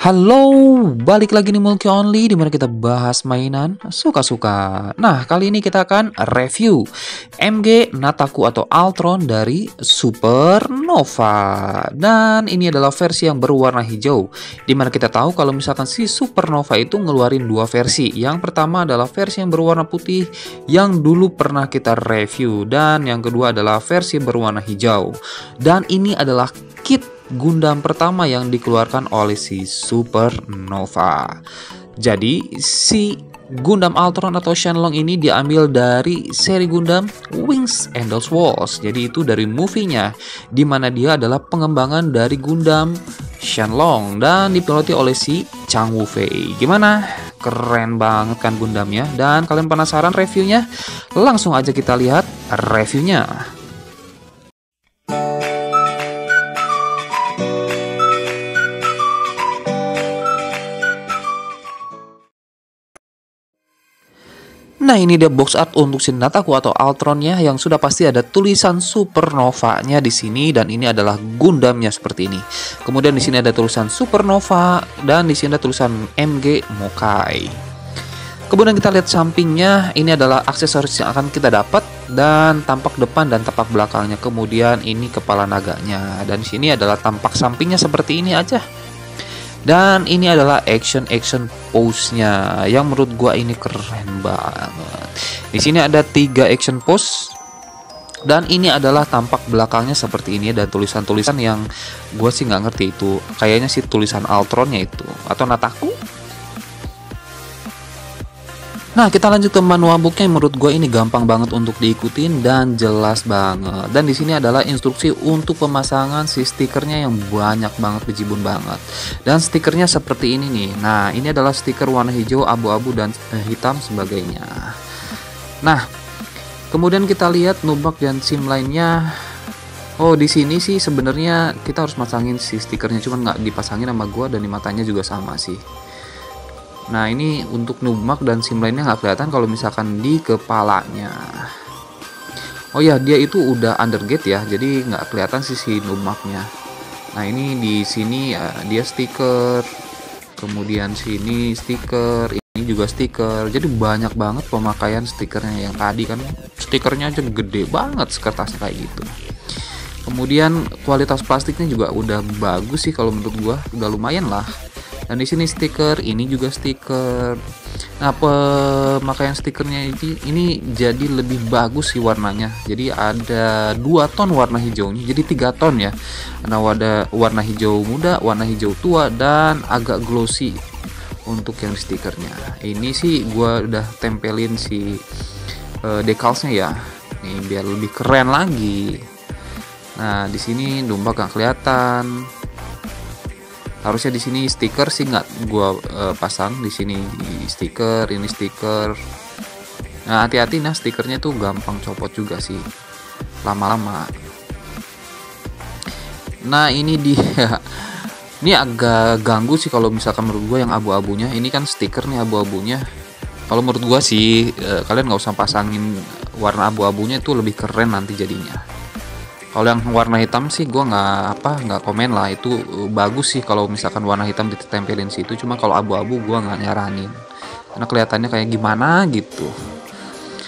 Halo, balik lagi nih Mulki Only dimana kita bahas mainan suka-suka. Nah, kali ini kita akan review MG Nataku atau Altron dari Supernova. Dan ini adalah versi yang berwarna hijau. Dimana kita tahu kalau misalkan si Supernova itu ngeluarin dua versi. Yang pertama adalah versi yang berwarna putih yang dulu pernah kita review. Dan yang kedua adalah versi berwarna hijau. Dan ini adalah kit Gundam pertama yang dikeluarkan oleh si Supernova. Jadi si Gundam Altron atau Shenlong ini diambil dari seri Gundam Wings and Walls. Jadi itu dari movie-nya, dimana dia adalah pengembangan dari Gundam Shenlong dan dipiloti oleh si Chang Wufei. Gimana? Keren banget kan Gundamnya? Dan kalian penasaran reviewnya? Langsung aja kita lihat reviewnya. Nah, ini dia box art untuk si Nataku atau Altronnya yang sudah pasti ada tulisan Supernova-nya di sini, dan ini adalah Gundamnya seperti ini. Kemudian di sini ada tulisan Supernova dan di sini ada tulisan MG Mokai. Kemudian kita lihat sampingnya, ini adalah aksesoris yang akan kita dapat dan tampak depan dan tampak belakangnya. Kemudian ini kepala naganya dan di sini adalah tampak sampingnya seperti ini aja. Dan ini adalah action pose-nya yang menurut gua ini keren banget. Di sini ada 3 action pose. Dan ini adalah tampak belakangnya seperti ini, dan tulisan-tulisan yang gua sih nggak ngerti itu. Kayaknya sih tulisan Altronnya itu atau Nataku. Nah, kita lanjut ke manual booknya. Menurut gue ini gampang banget untuk diikutin dan jelas banget. Dan di sini adalah instruksi untuk pemasangan si stikernya yang banyak banget, bejibun banget. Dan stikernya seperti ini nih. Nah, ini adalah stiker warna hijau, abu-abu, dan hitam sebagainya. Nah, kemudian kita lihat nubak dan SIM lainnya. Oh, di sini sih sebenarnya kita harus masangin si stikernya, cuman nggak dipasangin sama gue, dan di matanya juga sama sih. Nah, ini untuk numak dan SIM lainnya nggak kelihatan kalau misalkan di kepalanya. Oh ya, dia itu udah undergate ya, jadi nggak kelihatan sisi numaknya. Nah, ini di sini ya, dia stiker, kemudian sini stiker, ini juga stiker. Jadi banyak banget pemakaian stikernya. Yang tadi kan stikernya aja gede banget kertasnya kayak gitu. Kemudian kualitas plastiknya juga udah bagus sih kalau menurut gua, udah lumayan lah. Dan di sini stiker, ini juga stiker. Nah, pemakaian stikernya ini jadi lebih bagus sih warnanya. Jadi ada 2 ton warna hijaunya, jadi 3 ton ya. Nah, ada warna hijau muda, warna hijau tua, dan agak glossy untuk yang stikernya. Ini sih gua udah tempelin si decalsnya ya. Nih biar lebih keren lagi. Nah, di sini domba gak kelihatan. Harusnya di sini stiker sih nggak gua pasang di sini stiker, ini stiker. Nah, hati-hati, nah stikernya tuh gampang copot juga sih lama-lama. Nah, ini dia. Ini agak ganggu sih kalau misalkan menurut gua yang abu-abunya. Ini kan stiker nih abu-abunya. Kalau menurut gua sih kalian nggak usah pasangin warna abu-abunya, itu lebih keren nanti jadinya. Kalau yang warna hitam sih gue nggak komen lah, itu bagus sih kalau misalkan warna hitam ditempelin situ. Cuma kalau abu-abu gue nggak nyaranin karena kelihatannya kayak gimana gitu.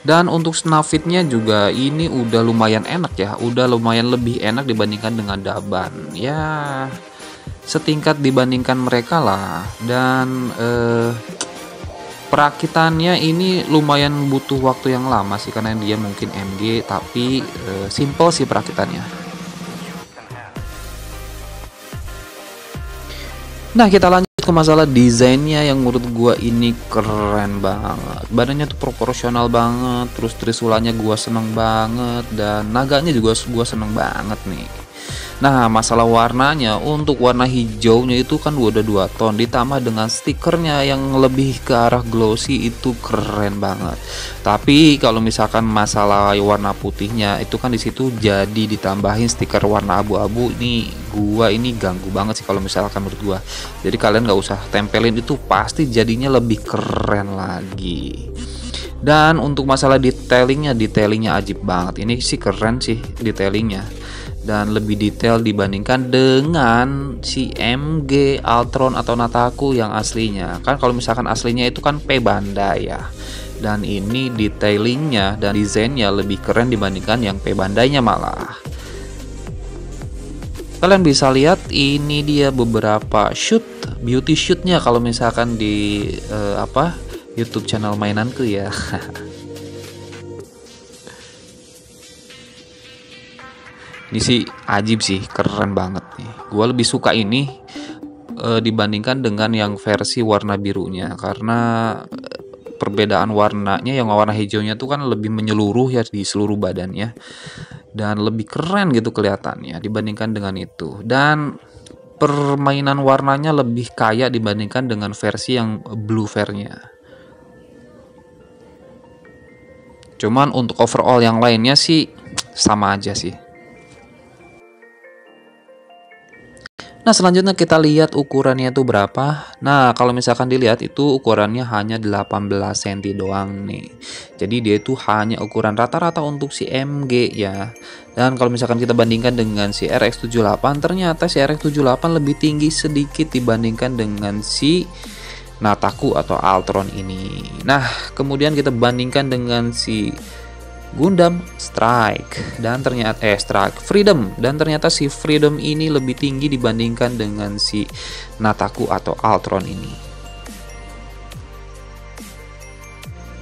Dan untuk snafitnya juga ini udah lumayan enak ya, udah lumayan lebih enak dibandingkan dengan Daban ya, setingkat dibandingkan mereka lah. Dan perakitannya ini lumayan butuh waktu yang lama sih, karena dia mungkin MG, tapi simple sih perakitannya. Nah, kita lanjut ke masalah desainnya yang menurut gua ini keren banget. Badannya tuh proporsional banget, terus trisulanya gua seneng banget, dan naganya juga gua seneng banget nih. Nah, masalah warnanya, untuk warna hijaunya itu kan udah 2 ton, ditambah dengan stikernya yang lebih ke arah glossy, itu keren banget. Tapi kalau misalkan masalah warna putihnya itu kan di situ jadi ditambahin stiker warna abu-abu, ini ganggu banget sih kalau misalkan menurut gua. Jadi kalian nggak usah tempelin itu, pasti jadinya lebih keren lagi. Dan untuk masalah detailingnya ajib banget. Ini sih keren sih detailingnya. dan lebih detail dibandingkan dengan si MG, Altron atau Nataku yang aslinya. Kan kalau misalkan aslinya itu kan P Bandai ya. Dan ini detailingnya dan desainnya lebih keren dibandingkan yang P Bandainya malah. Kalian bisa lihat ini dia beberapa shoot, beauty shootnya kalau misalkan di YouTube channel mainanku ya. Ini sih ajib sih, keren banget nih. Gua lebih suka ini dibandingkan dengan yang versi warna birunya, karena perbedaan warnanya yang warna hijaunya tuh kan lebih menyeluruh ya di seluruh badannya dan lebih keren gitu kelihatannya dibandingkan dengan itu, dan permainan warnanya lebih kaya dibandingkan dengan versi yang blue fairnya. Cuman untuk overall yang lainnya sih sama aja sih. Nah, selanjutnya kita lihat ukurannya itu berapa. Nah, kalau misalkan dilihat itu ukurannya hanya 18 cm doang nih. Jadi dia itu hanya ukuran rata-rata untuk si MG ya. Dan kalau misalkan kita bandingkan dengan si RX78, ternyata si RX78 lebih tinggi sedikit dibandingkan dengan si Nataku atau Altron ini. Nah, kemudian kita bandingkan dengan si Gundam Strike dan ternyata Strike Freedom, dan ternyata si Freedom ini lebih tinggi dibandingkan dengan si Nataku atau Altron ini.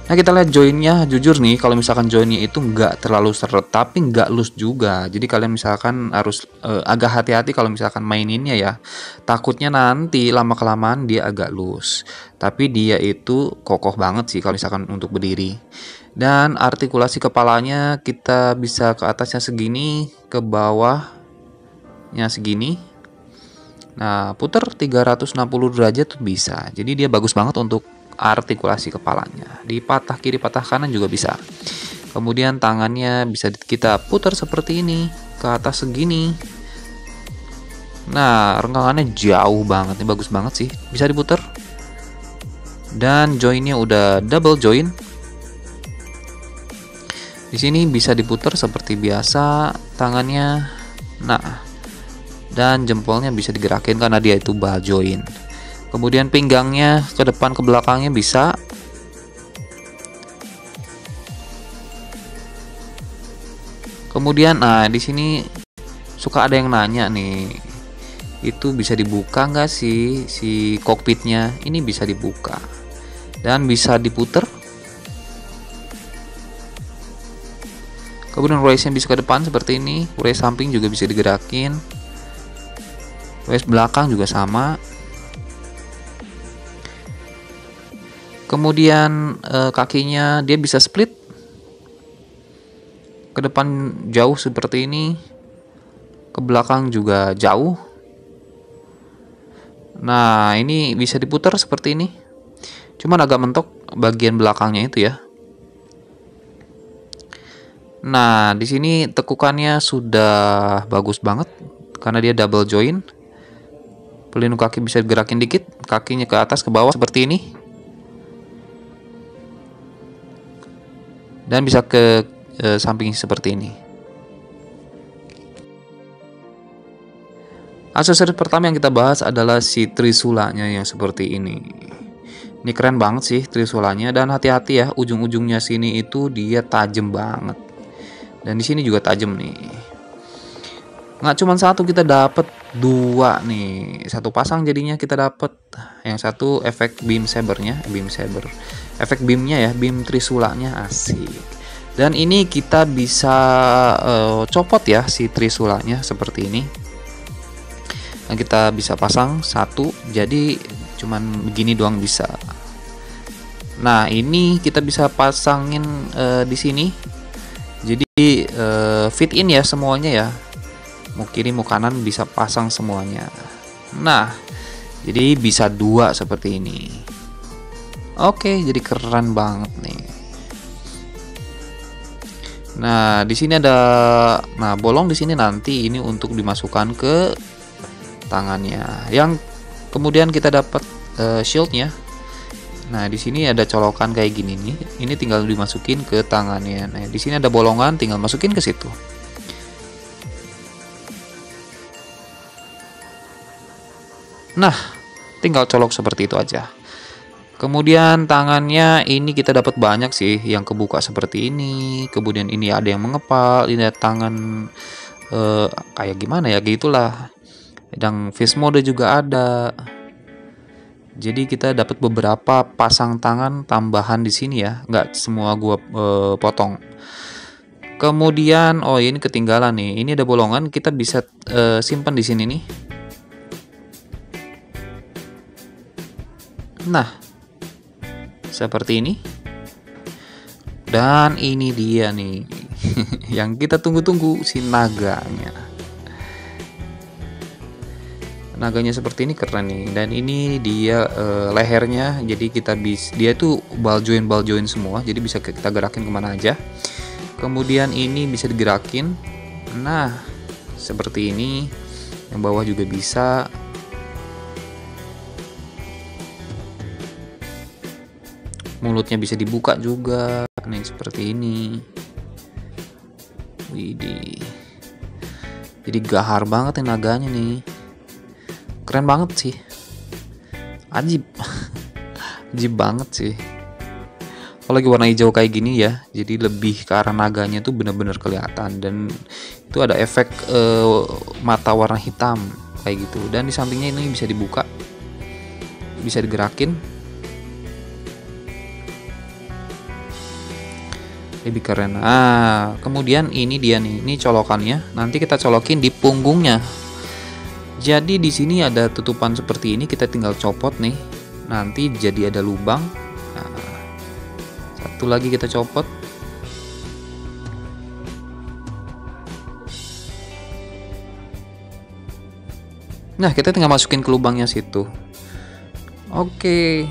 Nah, kita lihat joinnya. Jujur nih, kalau misalkan joinnya itu nggak terlalu seret tapi nggak loose juga. Jadi kalian misalkan harus agak hati-hati kalau misalkan maininnya ya. Takutnya nanti lama kelamaan dia agak loose. Tapi dia itu kokoh banget sih kalau misalkan untuk berdiri. Dan artikulasi kepalanya kita bisa ke atasnya segini, ke bawahnya segini. Nah, puter 360 derajat tuh bisa. Jadi dia bagus banget untuk artikulasi kepalanya. Di patah kiri, patah kanan juga bisa. Kemudian tangannya bisa kita putar seperti ini, ke atas segini. Nah, renggangannya jauh banget, ini bagus banget sih. Bisa diputar. Dan joinnya udah double join. Di sini bisa diputar seperti biasa tangannya. Nah, dan jempolnya bisa digerakin karena dia itu ball joint. Kemudian pinggangnya ke depan ke belakangnya bisa. Kemudian nah di sini suka ada yang nanya nih, itu bisa dibuka nggak sih si kokpitnya? Ini bisa dibuka dan bisa diputer. Kemudian race-nya bisa ke depan seperti ini, race samping juga bisa digerakin, race belakang juga sama. Kemudian kakinya dia bisa split ke depan jauh seperti ini, ke belakang juga jauh. Nah, ini bisa diputar seperti ini. Cuman agak mentok bagian belakangnya itu ya. Nah, di sini tekukannya sudah bagus banget karena dia double joint. Pelindung kaki bisa gerakin dikit, kakinya ke atas ke bawah seperti ini. Dan bisa ke samping seperti ini. Aksesoris pertama yang kita bahas adalah si trisulanya yang seperti ini. Ini keren banget sih trisulanya, dan hati-hati ya, ujung-ujungnya sini itu dia tajam banget. Dan di sini juga tajam nih. Nggak cuma satu, kita dapat dua nih. Satu pasang jadinya kita dapat. Yang satu efek beam sabernya, efek beamnya ya, beam trisulanya asik. Dan ini kita bisa copot ya si trisulanya seperti ini. Dan kita bisa pasang satu, jadi cuman begini doang bisa. Nah, ini kita bisa pasangin di sini. Jadi fit in ya semuanya ya. Mau kiri mau kanan bisa pasang semuanya. Nah, jadi bisa dua seperti ini. Oke, jadi keren banget nih. Nah, di sini ada bolong di sini nanti ini untuk dimasukkan ke tangannya. Yang kemudian kita dapat shieldnya. Nah, di sini ada colokan kayak gini nih. Ini tinggal dimasukin ke tangannya. Nah, di sini ada bolongan, tinggal masukin ke situ. Nah, tinggal colok seperti itu aja. Kemudian tangannya ini kita dapat banyak sih yang kebuka seperti ini. Kemudian ini ada yang mengepal, ini ada tangan kayak gimana ya, gitulah. Dan face mode juga ada. Jadi kita dapat beberapa pasang tangan tambahan di sini ya, nggak semua gua potong. Kemudian oh ini ketinggalan nih, ini ada bolongan, kita bisa simpan di sini nih. Nah, seperti ini. Dan ini dia nih yang kita tunggu-tunggu, si naganya. Naganya seperti ini keren nih, dan ini dia lehernya, jadi dia tuh ball join semua, jadi bisa kita gerakin kemana aja. Kemudian ini bisa digerakin, nah seperti ini, yang bawah juga bisa. Mulutnya bisa dibuka juga nih seperti ini. Widih, jadi gahar banget nih naganya nih. Keren banget sih, ajib ajib banget sih. Kalau lagi warna hijau kayak gini ya, jadi lebih ke arah naganya tuh bener-bener kelihatan, dan itu ada efek mata warna hitam kayak gitu. Dan di sampingnya ini bisa dibuka, bisa digerakin, lebih keren. Nah, kemudian ini dia nih, ini colokannya. Nanti kita colokin di punggungnya. Jadi di sini ada tutupan seperti ini, kita tinggal copot nih. Nanti jadi ada lubang. Nah, satu lagi kita copot. Nah, kita tinggal masukin ke lubangnya situ. Oke.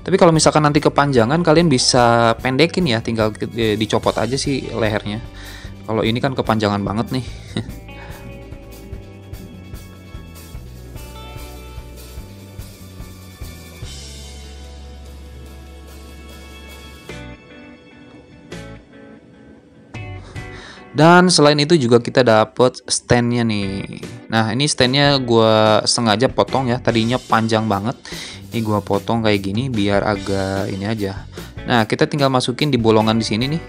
Tapi kalau misalkan nanti kepanjangan, kalian bisa pendekin ya, tinggal dicopot aja sih lehernya. Kalau ini kan kepanjangan banget nih. Dan selain itu juga kita dapet standnya nih. Nah, ini standnya gue sengaja potong ya, tadinya panjang banget. Ini gue potong kayak gini biar agak ini aja. Nah, kita tinggal masukin di bolongan di sini nih.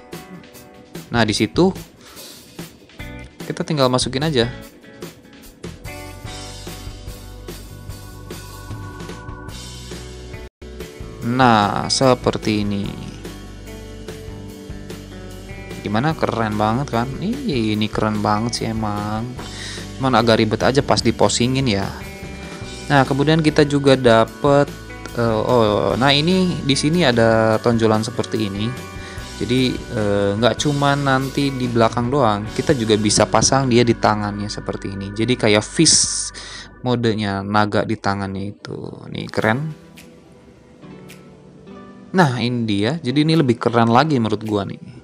Nah, di situ kita tinggal masukin aja. Nah, seperti ini. Gimana, keren banget kan? Ini keren banget sih emang. Cuman agak ribet aja pas diposingin ya. Nah, kemudian kita juga dapet nah ini di sini ada tonjolan seperti ini. Jadi nggak cuma nanti di belakang doang, kita juga bisa pasang dia di tangannya seperti ini. Jadi kayak fish modenya, naga di tangannya itu. Nih keren. Nah, ini dia. Jadi ini lebih keren lagi menurut gua nih.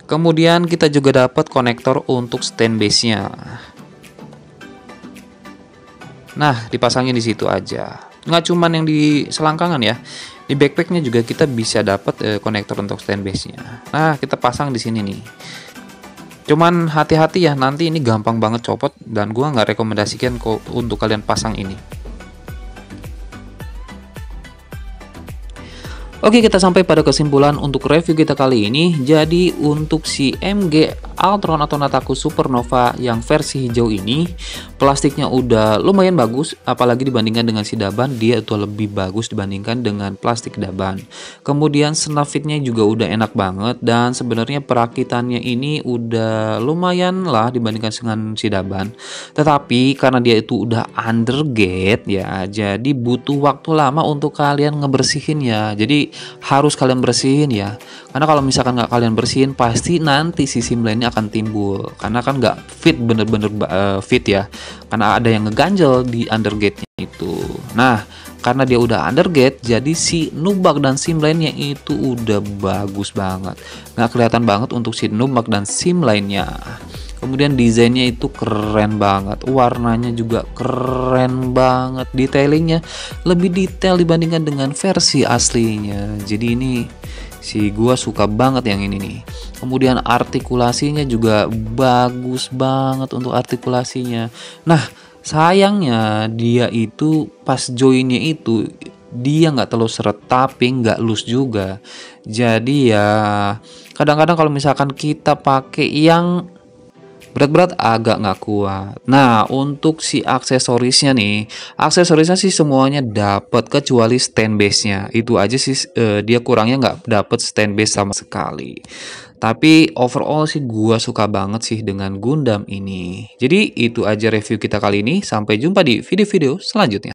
Kemudian kita juga dapat konektor untuk stand base-nya. Nah, dipasangin di situ aja. Nggak cuman yang di selangkangan ya. Di backpacknya juga kita bisa dapat konektor untuk stand base-nya. Nah, kita pasang di sini nih. Cuman hati-hati ya, nanti ini gampang banget copot, dan gua nggak rekomendasikan untuk kalian pasang ini. Oke, kita sampai pada kesimpulan untuk review kita kali ini. Jadi untuk si MG Altron atau Nataku Supernova yang versi hijau ini, plastiknya udah lumayan bagus, apalagi dibandingkan dengan si Daban, dia itu lebih bagus dibandingkan dengan plastik Daban. Kemudian snap-fitnya juga udah enak banget, dan sebenarnya perakitannya ini udah lumayan lah dibandingkan dengan si Daban. Tetapi karena dia itu udah undergate ya, jadi butuh waktu lama untuk kalian ngebersihin ya. Jadi harus kalian bersihin ya, karena kalau misalkan nggak kalian bersihin, pasti nanti si sim lainnya akan timbul, karena kan nggak fit, bener-bener fit ya, karena ada yang ngeganjel di undergate-nya itu. Nah, karena dia udah undergate, jadi si nubak dan sim lainnya itu udah bagus banget, nggak kelihatan banget untuk si nubak dan sim lainnya. Kemudian desainnya itu keren banget, warnanya juga keren banget, detailingnya lebih detail dibandingkan dengan versi aslinya. Jadi ini si gua suka banget yang ini nih. Kemudian artikulasinya juga bagus banget untuk artikulasinya. Nah, Sayangnya dia itu pas joinnya itu dia nggak terlalu seret tapi nggak loose juga. Jadi ya kadang-kadang kalau misalkan kita pakai yang berat-berat agak nggak kuat. Nah, untuk si aksesorisnya nih, aksesorisnya sih semuanya dapat kecuali stand base-nya. Itu aja sih dia kurangnya nggak dapat stand base sama sekali. Tapi overall sih gua suka banget sih dengan Gundam ini. Jadi itu aja review kita kali ini. Sampai jumpa di video-video selanjutnya.